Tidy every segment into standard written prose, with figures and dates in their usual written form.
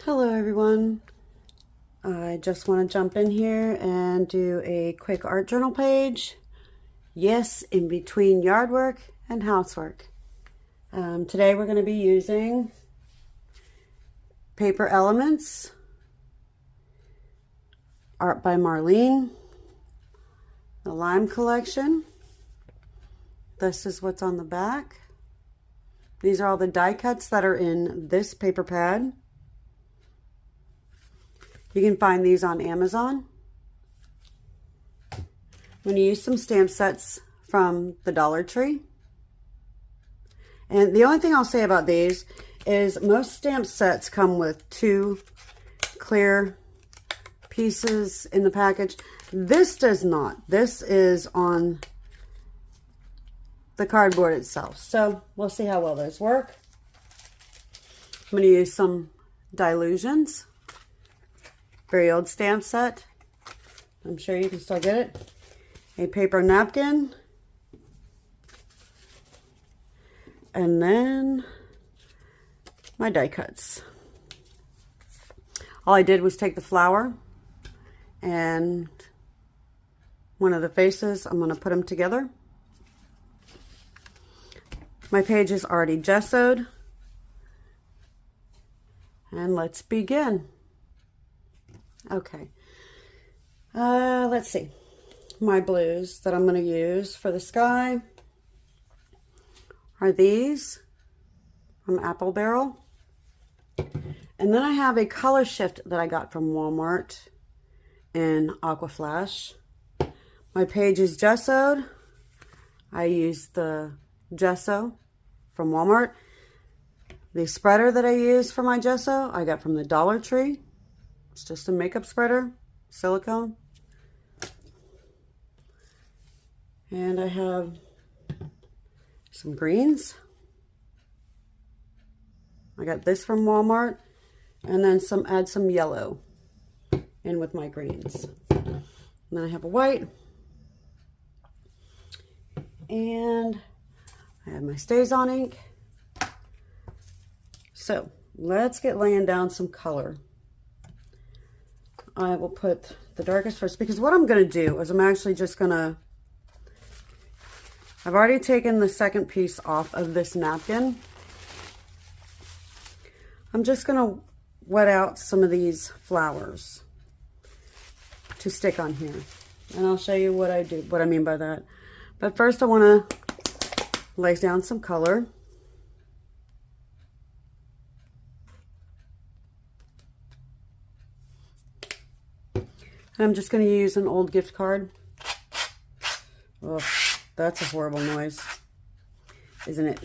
Hello everyone. I just want to jump in here and do a quick art journal page. Yes, in between yard work and housework. Today we're going to be using Paper Elements, art by Marlene, the Lime collection. This is what's on the back. These are all the die cuts that are in this paper pad. You can find these on Amazon. I'm going to use some stamp sets from the Dollar Tree. And the only thing I'll say about these is most stamp sets come with 2 clear pieces in the package. This does not. This is on the cardboard itself. So we'll see how well those work. I'm going to use some Dilutions. Very old stamp set. I'm sure you can still get it. A paper napkin. And then my die cuts. All I did was take the flower and one of the faces. I'm going to put them together. My page is already gessoed. And let's begin. Okay, let's see. My blues that I'm going to use for the sky are these from Apple Barrel. And then I have a color shift that I got from Walmart in Aqua Flash. My page is gessoed. I used the gesso from Walmart. The spreader that I use for my gesso I got from the Dollar Tree. It's just a makeup spreader, silicone. And I have some greens. I got this from Walmart. And then add some yellow in with my greens. And then I have a white. And I have my StazOn ink. So let's get laying down some color. I will put the darkest first because what I'm going to do is I'm actually just going to, I've already taken the second piece off of this napkin. I'm just going to wet out some of these flowers to stick on here. And I'll show you what I mean by that. But first I want to lay down some color. I'm just going to use an old gift card. Oh, that's a horrible noise, isn't it?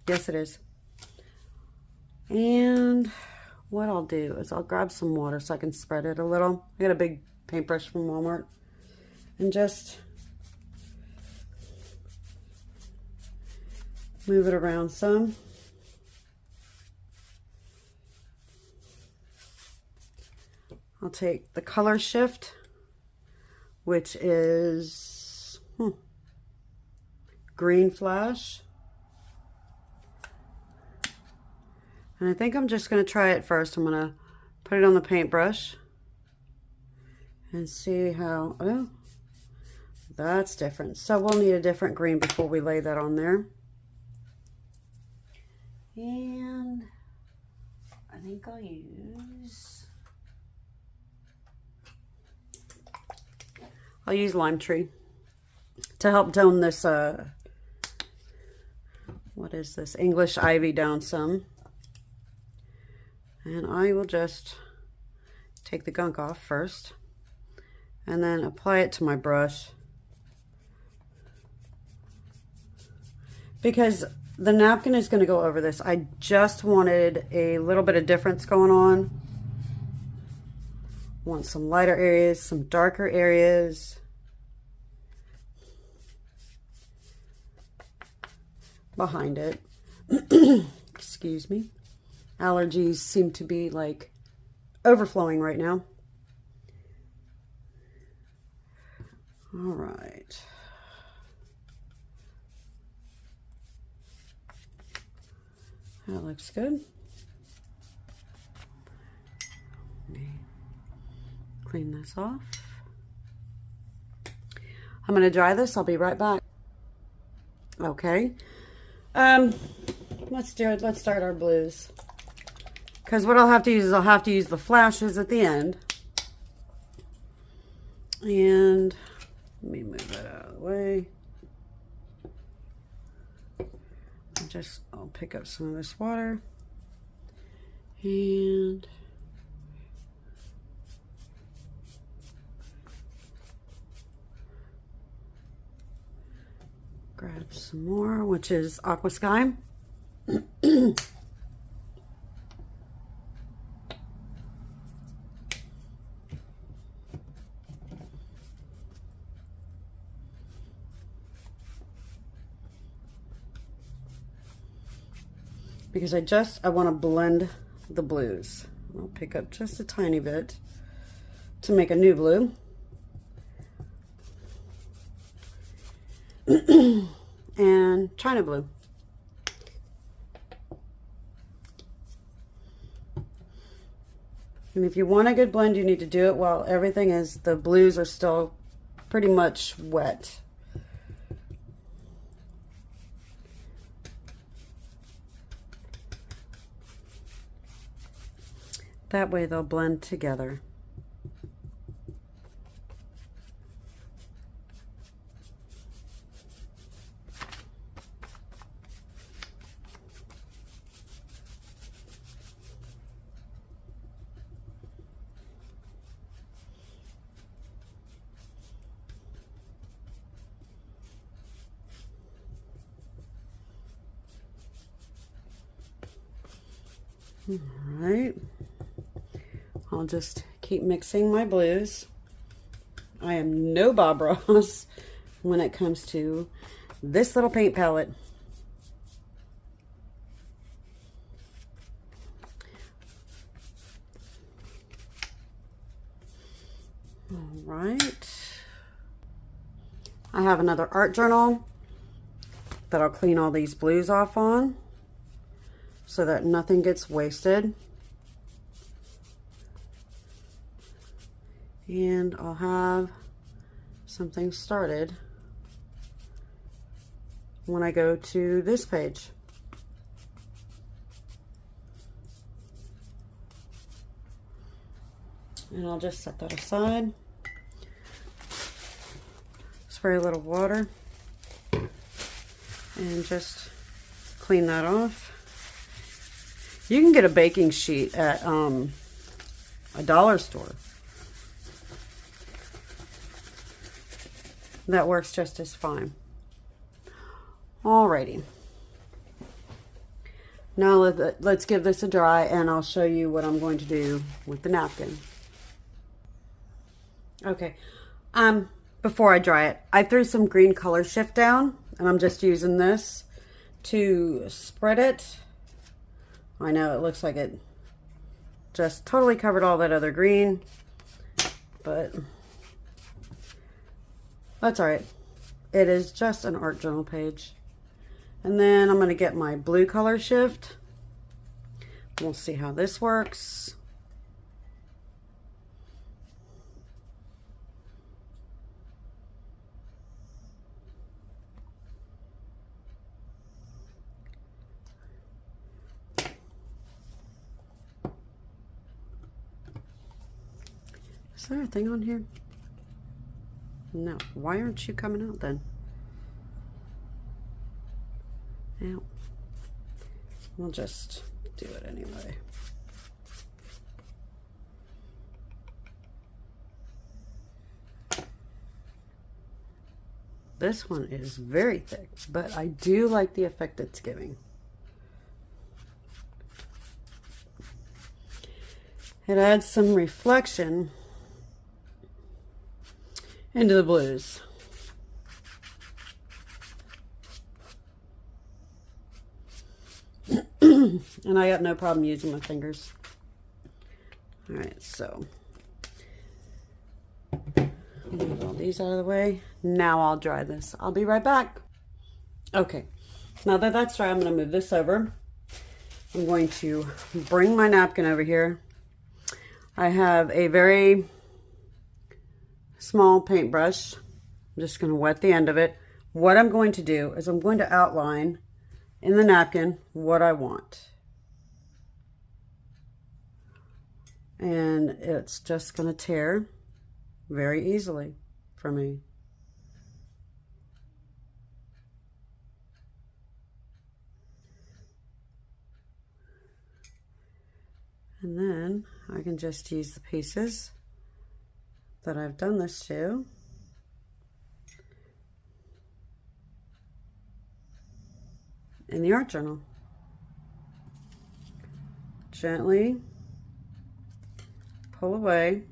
Yes, it is. And what I'll do is I'll grab some water so I can spread it a little. I got a big paintbrush from Walmart. And just move it around some. I'll take the color shift, which is green flash. And I think I'm just going to try it first. I'm going to put it on the paintbrush and see how, oh, that's different. So we'll need a different green before we lay that on there. And I think I'll use Lime Tree to help tone this, what is this, English Ivy down some. And I will just take the gunk off first and then apply it to my brush. Because the napkin is going to go over this. I just wanted a little bit of difference going on. Want some lighter areas, some darker areas. Behind it. Excuse me. Allergies seem to be like overflowing right now. All right. That looks good. Clean this off. I'm going to dry this. I'll be right back. Okay. Let's do it. Let's start our blues. Because what I'll have to use is I'll have to use the flashes at the end. And let me move that out of the way. I'll pick up some of this water. And grab some more, which is Aqua Sky. Because I want to blend the blues. I'll pick up just a tiny bit to make a new blue. And China blue. And if you want a good blend, you need to do it while the blues are still pretty much wet. That way they'll blend together. All right. I'll just keep mixing my blues. I am no Bob Ross when it comes to this little paint palette. All right. I have another art journal that I'll clean all these blues off on so that nothing gets wasted. And I'll have something started when I go to this page. And I'll just set that aside. Spray a little water and just clean that off. You can get a baking sheet at a dollar store. That works just as fine. Alrighty. Now let's give this a dry and I'll show you what I'm going to do with the napkin. Okay. Before I dry it, I threw some green color shift down and I'm just using this to spread it. I know it looks like it just totally covered all that other green, but that's all right. It is just an art journal page. And then I'm going to get my blue color shift. We'll see how this works. Is there a thing on here? No. Why aren't you coming out then? Ow. We'll just do it anyway. This one is very thick, but I do like the effect it's giving. It adds some reflection into the blues. And I got no problem using my fingers. All right, so move all these out of the way. Now I'll dry this. I'll be right back. Okay, now that that's dry, I'm going to move this over. I'm going to bring my napkin over here. I have a very small paintbrush. I'm just going to wet the end of it. What I'm going to do is I'm going to outline in the napkin what I want. And it's just going to tear very easily for me. And then I can just use the pieces that I've done this to. In the art journal. Gently pull away.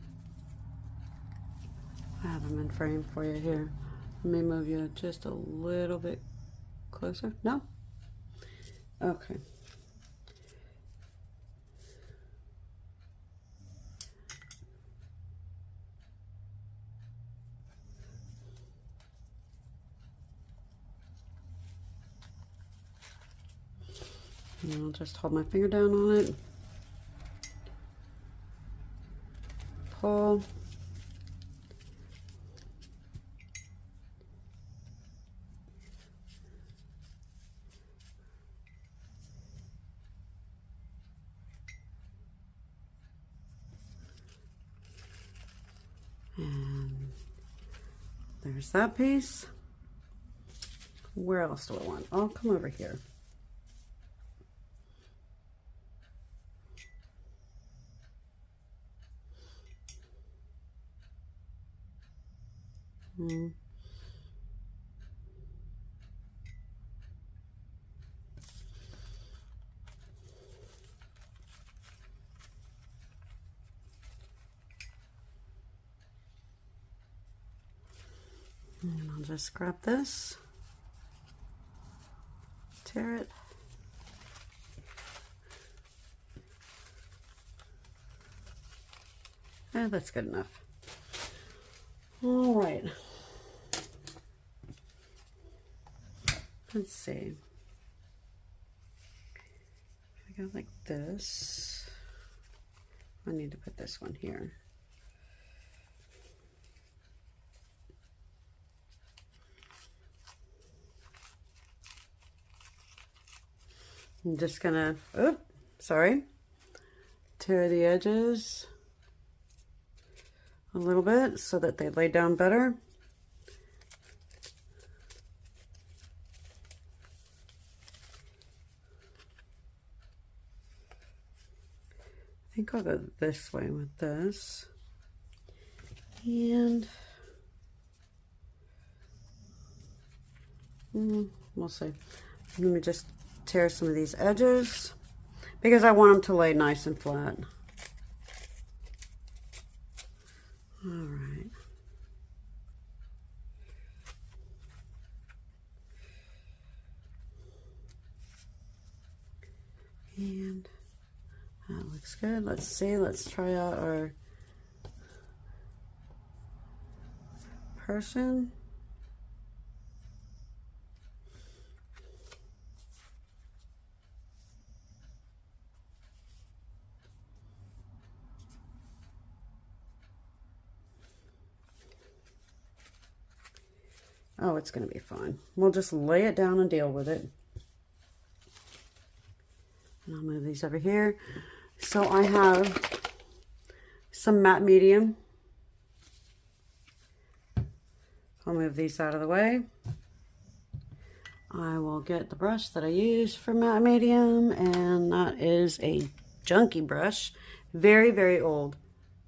I have them in frame for you here. Let me move you just a little bit closer. No? Okay. And I'll just hold my finger down on it. Pull. And there's that piece. Where else do I want? I'll come over here. And I'll just grab this, tear it. That's good enough. All right. Let's see. If I go like this, I need to put this one here. I'm just gonna, tear the edges a little bit so that they lay down better. I think I'll go this way with this. And we'll see. Let me just tear some of these edges because I want them to lay nice and flat. All right. And that looks good. Let's see. Let's try out our person. Oh, it's going to be fine. We'll just lay it down and deal with it. And I'll move these over here. So I have some matte medium. I'll move these out of the way. I will get the brush that I use for matte medium, and that is a junky brush. Very, very old.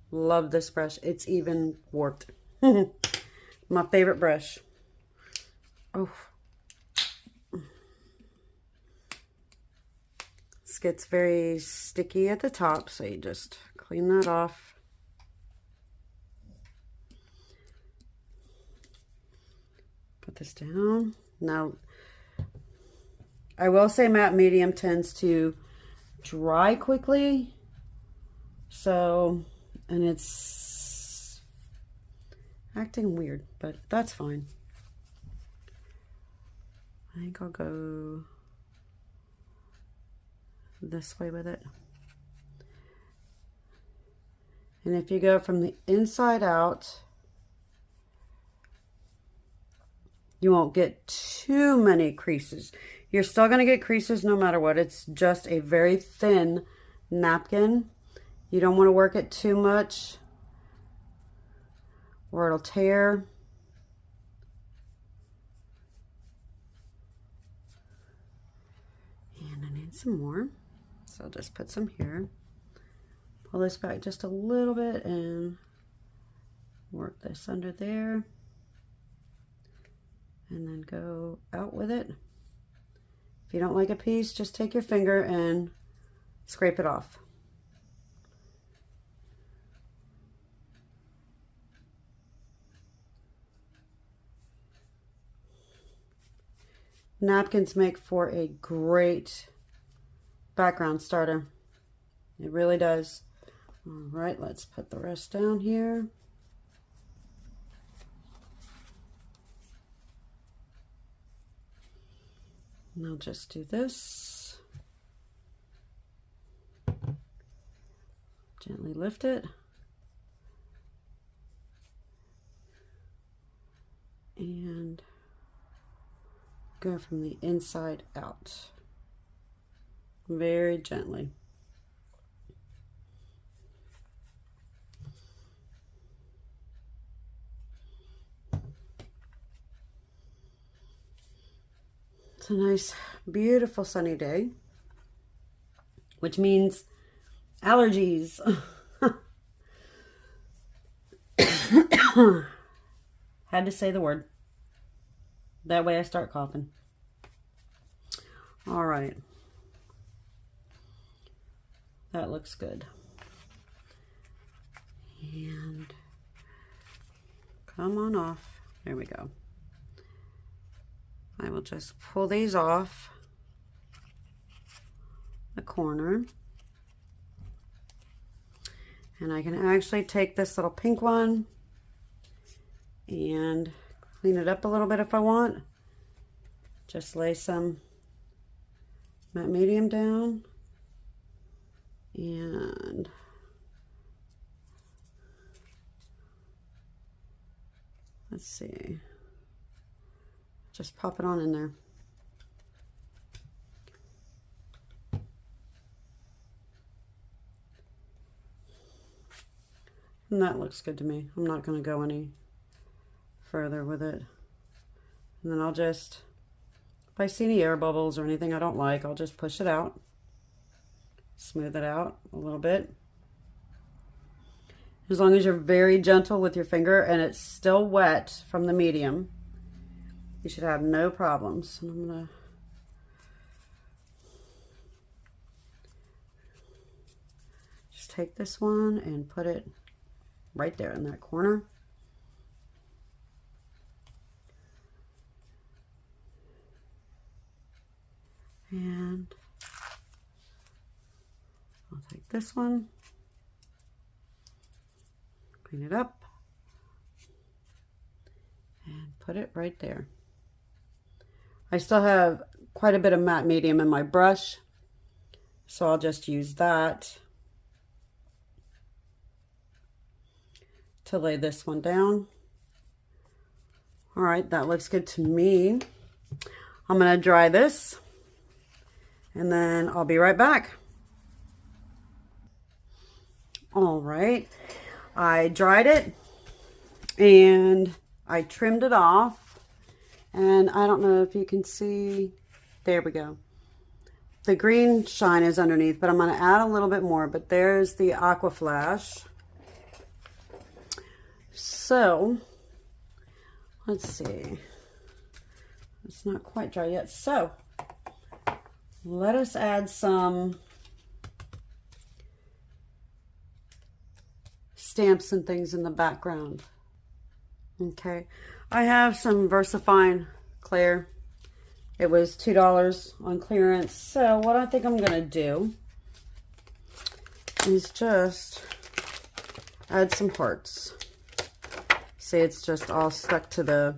Love this brush. It's even warped. My favorite brush. Oh. This gets very sticky at the top, so you just clean that off. Put this down. Now, I will say matte medium tends to dry quickly. So, and it's acting weird, but that's fine. I think I'll go this way with it. And if you go from the inside out, you won't get too many creases. You're still going to get creases no matter what. It's just a very thin napkin. You don't want to work it too much or it'll tear. And I need some more. So I'll just put some here. Pull this back just a little bit and work this under there. And then go out with it. If you don't like a piece, just take your finger and scrape it off. Napkins make for a great background starter. It really does. All right, let's put the rest down here. And I'll just do this. Gently lift it. And go from the inside out. Very gently. It's a nice, beautiful sunny day, which means allergies. Had to say the word. That way I start coughing. All right. That looks good. And come on off. There we go. I will just pull these off the corner. And I can actually take this little pink one and clean it up a little bit if I want. Just lay some matte medium down. And let's see. Just pop it on in there. And that looks good to me. I'm not going to go any further with it. And then I'll just, if I see any air bubbles or anything I don't like, I'll just push it out. Smooth it out a little bit. As long as you're very gentle with your finger and it's still wet from the medium, you should have no problems. And I'm going to just take this one and put it right there in that corner. And I'll take this one, clean it up, and put it right there. I still have quite a bit of matte medium in my brush, so I'll just use that to lay this one down. All right, that looks good to me. I'm gonna dry this and then I'll be right back. All right, I dried it and I trimmed it off. And I don't know if you can see, there we go. The green shine is underneath, but I'm going to add a little bit more. But there's the Aqua Flash. So, let's see. It's not quite dry yet. So, let us add some stamps and things in the background. Okay. I have some VersaFine clear. It was $2 on clearance. So what I think I'm going to do is just add some hearts. See, it's just all stuck to the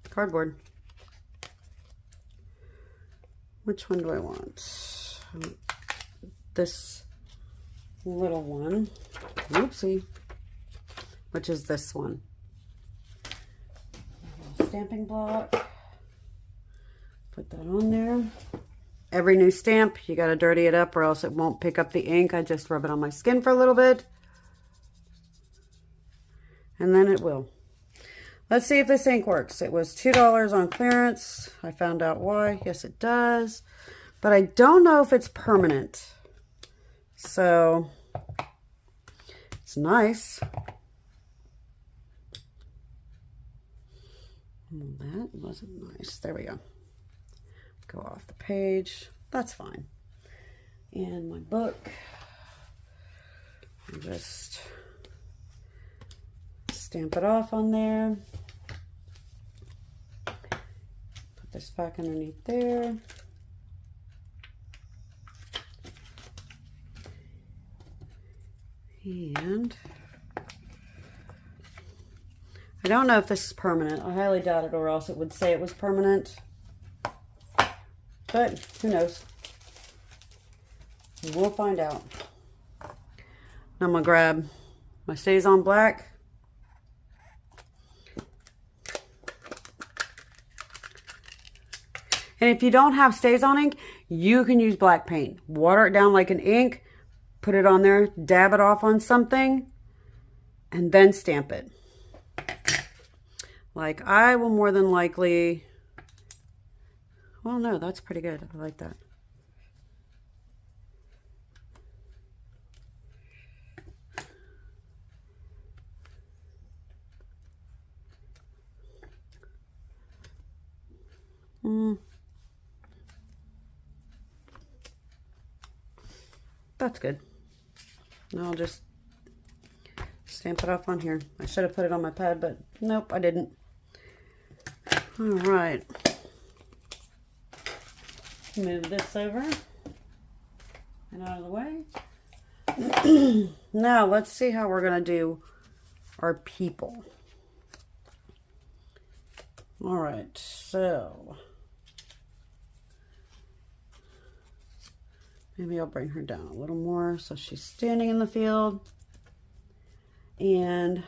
cardboard. Which one do I want? This little one. Oopsie. Which is this one. Stamping block. Put that on there. Every new stamp, you got to dirty it up or else it won't pick up the ink. I just rub it on my skin for a little bit. And then it will. Let's see if this ink works. It was $2 on clearance. I found out why. Yes, it does. But I don't know if it's permanent. So, it's nice. Well, that wasn't nice. There we go. Go off the page. That's fine. And my book. I'll just stamp it off on there. Put this back underneath there. And I don't know if this is permanent. I highly doubt it, or else it would say it was permanent. But who knows? We'll find out. Now I'm gonna grab my Stays On Black. And if you don't have Stays On ink, you can use black paint. Water it down like an ink, put it on there, dab it off on something, and then stamp it. Like I will more than likely, well, no, that's pretty good. I like that. That's good. Now I'll just stamp it off on here. I should have put it on my pad, but nope, I didn't. All right. Move this over and out of the way. Now let's see how we're going to do our people. All right, so maybe I'll bring her down a little more so she's standing in the field. And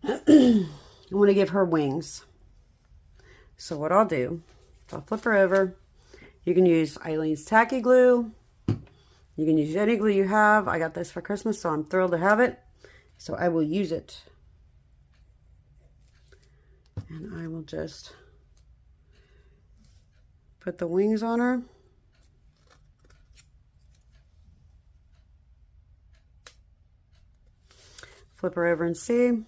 I want to give her wings. So what I'll do, I'll flip her over. You can use Eileen's tacky glue. You can use any glue you have. I got this for Christmas, so I'm thrilled to have it. So I will use it. And I will just put the wings on her. Flip her over and see.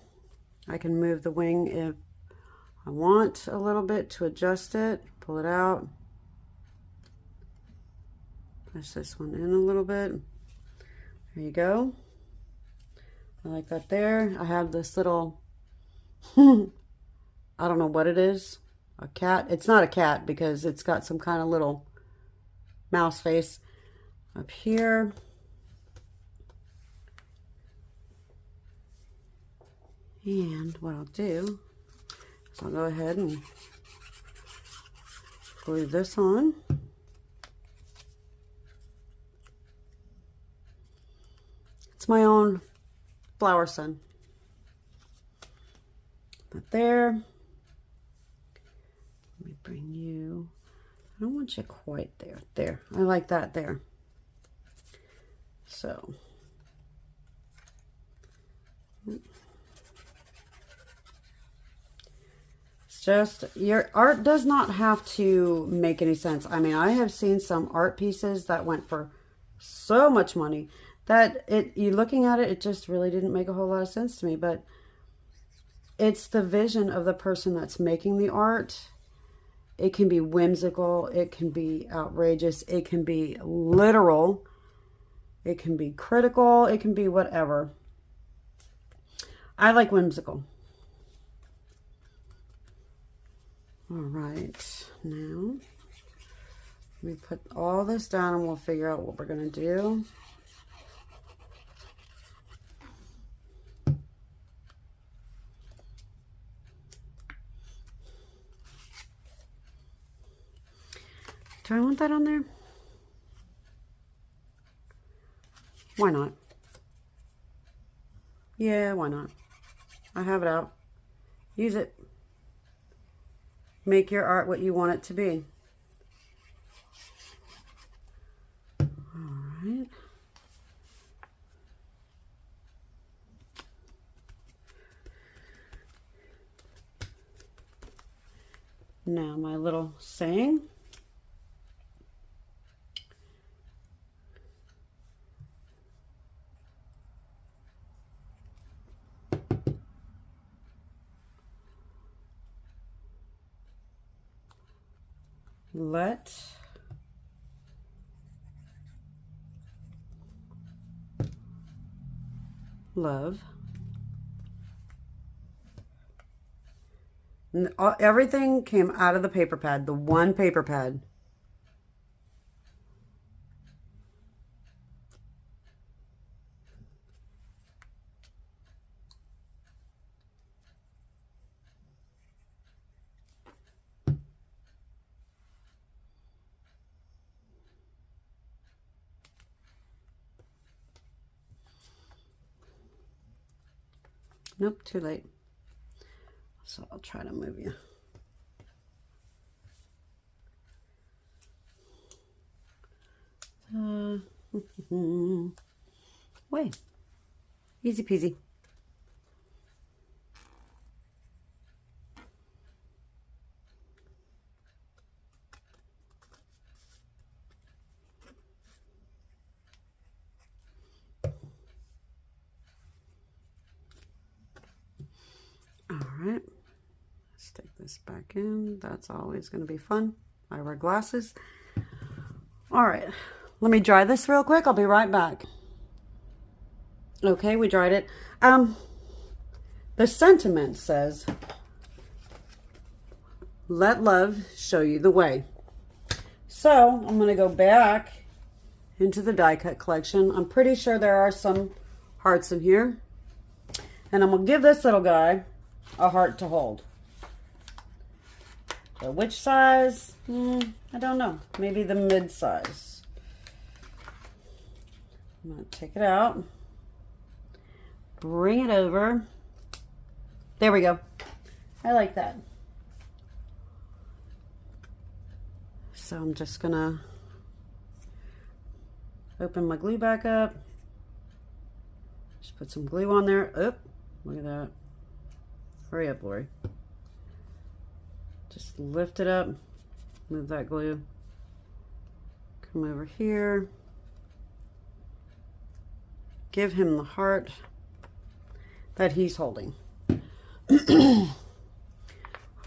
I can move the wing if I want a little bit to adjust it. Pull it out. Push this one in a little bit. There you go. I like that there. I have this little, I don't know what it is. A cat. It's not a cat because it's got some kind of little mouse face up here. And what I'll do is I'll go ahead and glue this on. It's my own flower sun. Not there. Let me bring you, I don't want you quite there. There. I like that there. So. Just, your art does not have to make any sense. I mean, I have seen some art pieces that went for so much money that you looking at it, it just really didn't make a whole lot of sense to me. But it's the vision of the person that's making the art. It can be whimsical. It can be outrageous. It can be literal. It can be critical. It can be whatever. I like whimsical. All right, now let me put all this down and we'll figure out what we're going to do. Do I want that on there? Why not? Yeah, why not? I have it out. Use it. Make your art what you want it to be. All right. Now my little saying. Let love. Everything came out of the paper pad, the one paper pad. Nope, too late. So I'll try to move you. Wait. Easy peasy. All right. Let's take this back in. That's always going to be fun. I wear glasses. All right. Let me dry this real quick. I'll be right back. Okay, we dried it. The sentiment says, let love show you the way. So I'm going to go back into the die cut collection. I'm pretty sure there are some hearts in here. And I'm going to give this little guy a heart to hold. So which size? I don't know. Maybe the mid size. I'm going to take it out. Bring it over. There we go. I like that. So I'm just gonna open my glue back up. Just put some glue on there. Oh, look at that. Hurry up, Lori. Just lift it up. Move that glue. Come over here. Give him the heart that he's holding.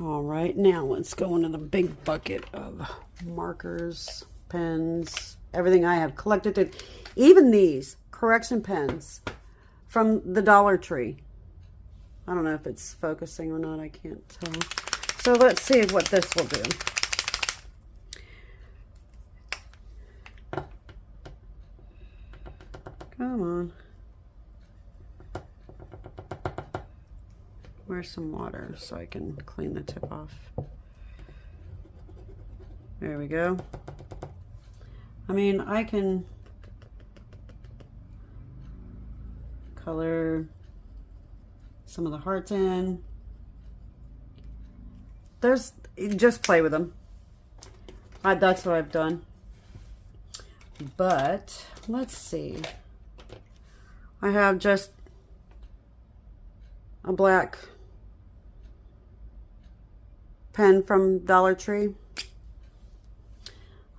All right, now let's go into the big bucket of markers, pens, everything I have collected. Even these correction pens from the Dollar Tree. I don't know if it's focusing or not, I can't tell. So let's see what this will do. Come on. Where's some water so I can clean the tip off? There we go. I mean, I can color some of the hearts in. Just play with them. That's what I've done. But let's see. I have just a black pen from Dollar Tree.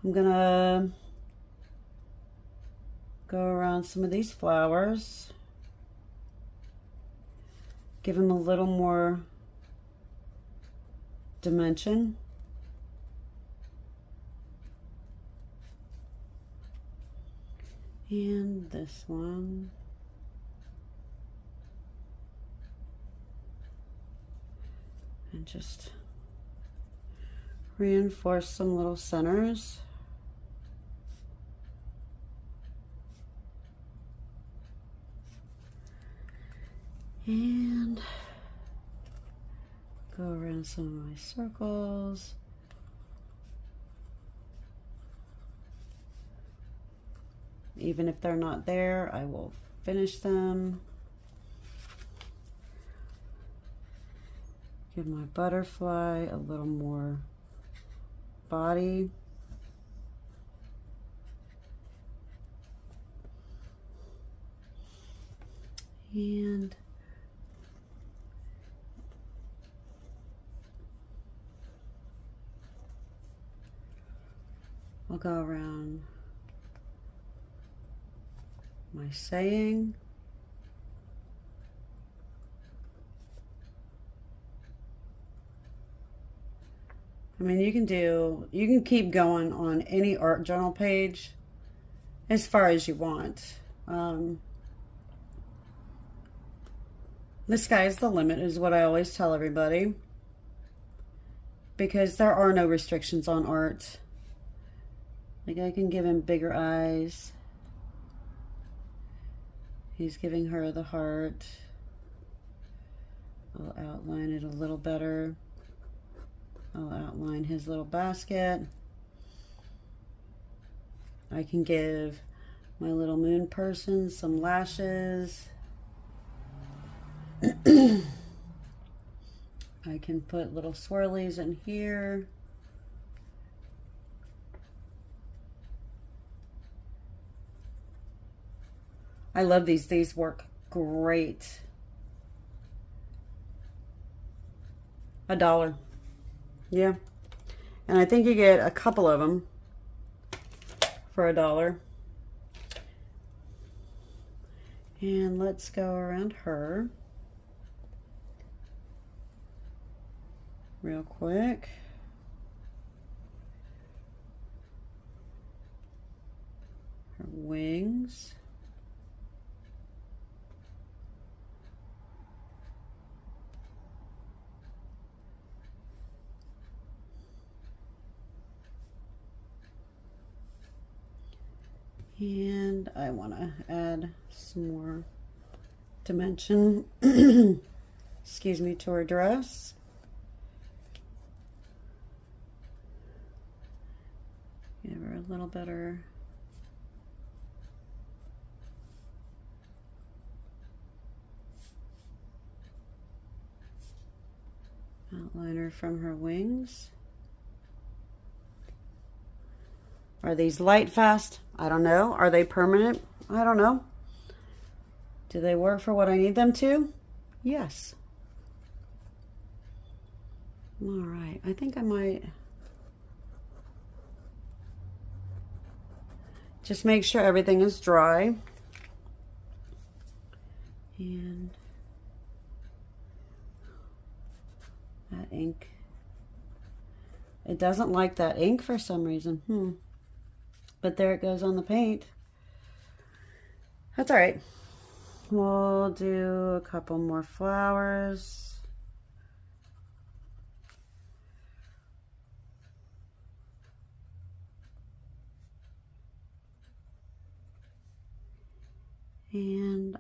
I'm gonna go around some of these flowers. Give them a little more dimension. And this one. And just reinforce some little centers. And go around some of my circles. even if they're not there, I will finish them. Give my butterfly a little more body. And I'll go around my saying. I mean, you can keep going on any art journal page as far as you want. The sky's the limit is what I always tell everybody, because there are no restrictions on art. Like, I can give him bigger eyes. He's giving her the heart. I'll outline it a little better. I'll outline his little basket. I can give my little moon person some lashes. I can put little swirlies in here. I love these. These work great. $1. Yeah. And I think you get a couple of them for $1. And let's go around her real quick. Her wings. And I want to add some more dimension, excuse me, to her dress. Give her a little better outliner from her wings. Are these light fast? I don't know. Are they permanent? I don't know. Do they work for what I need them to? Yes. All right. I think I might just make sure everything is dry. And that ink. It doesn't like that ink for some reason. But there it goes on the paint. That's all right. We'll do a couple more flowers. And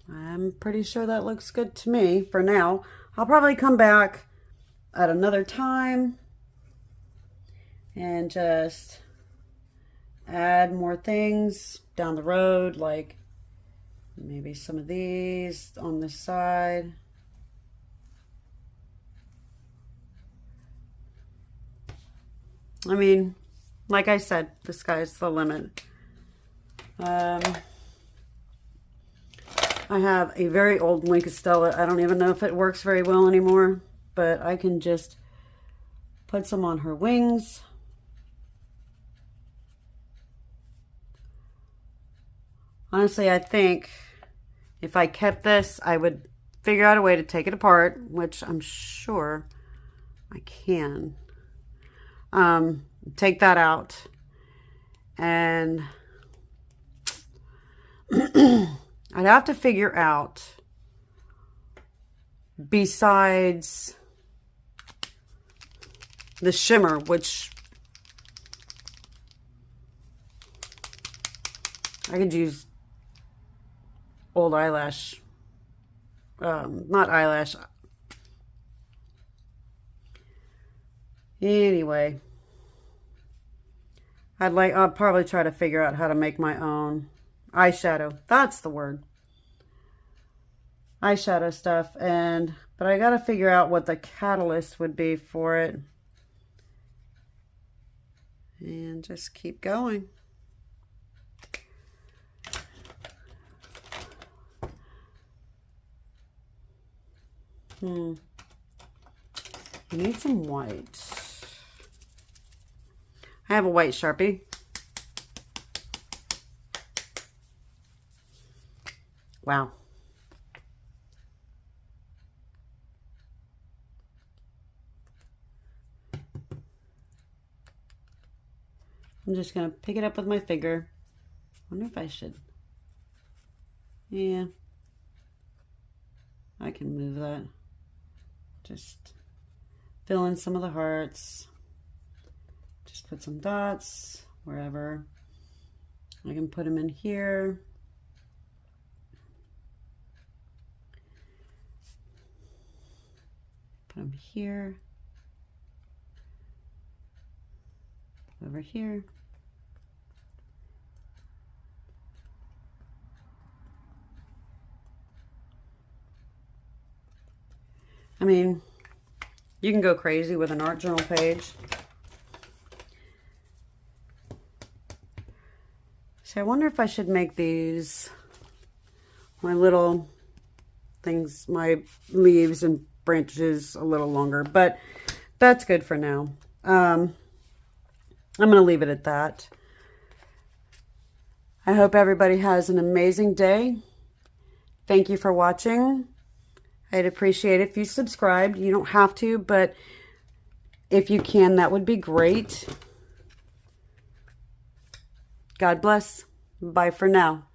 I'm pretty sure that looks good to me for now. I'll probably come back at another time and just add more things down the road, like maybe some of these on this side. I mean, like I said, the sky's the limit. I have a very old Wink of Stella. I don't even know if it works very well anymore, but I can just put some on her wings. Honestly, I think if I kept this, I would figure out a way to take it apart, which I'm sure I can. Take that out and I'd have to figure out, besides the shimmer, which I could use old eyelash. Not eyelash. Anyway. I'll probably try to figure out how to make my own eyeshadow. That's the word. Eyeshadow stuff. But I gotta figure out what the catalyst would be for it. And just keep going. I need some white. I have a white Sharpie. Wow. I'm just going to pick it up with my finger. Wonder if I should. Yeah. I can move that. Just fill in some of the hearts. Just put some dots wherever. I can put them in here. Put them here. Over here. I mean, you can go crazy with an art journal page. So I wonder if I should make these my little things, my leaves and branches a little longer, but that's good for now. I'm going to leave it at that. I hope everybody has an amazing day. Thank you for watching. I'd appreciate it if you subscribed. You don't have to, but if you can, that would be great. God bless. Bye for now.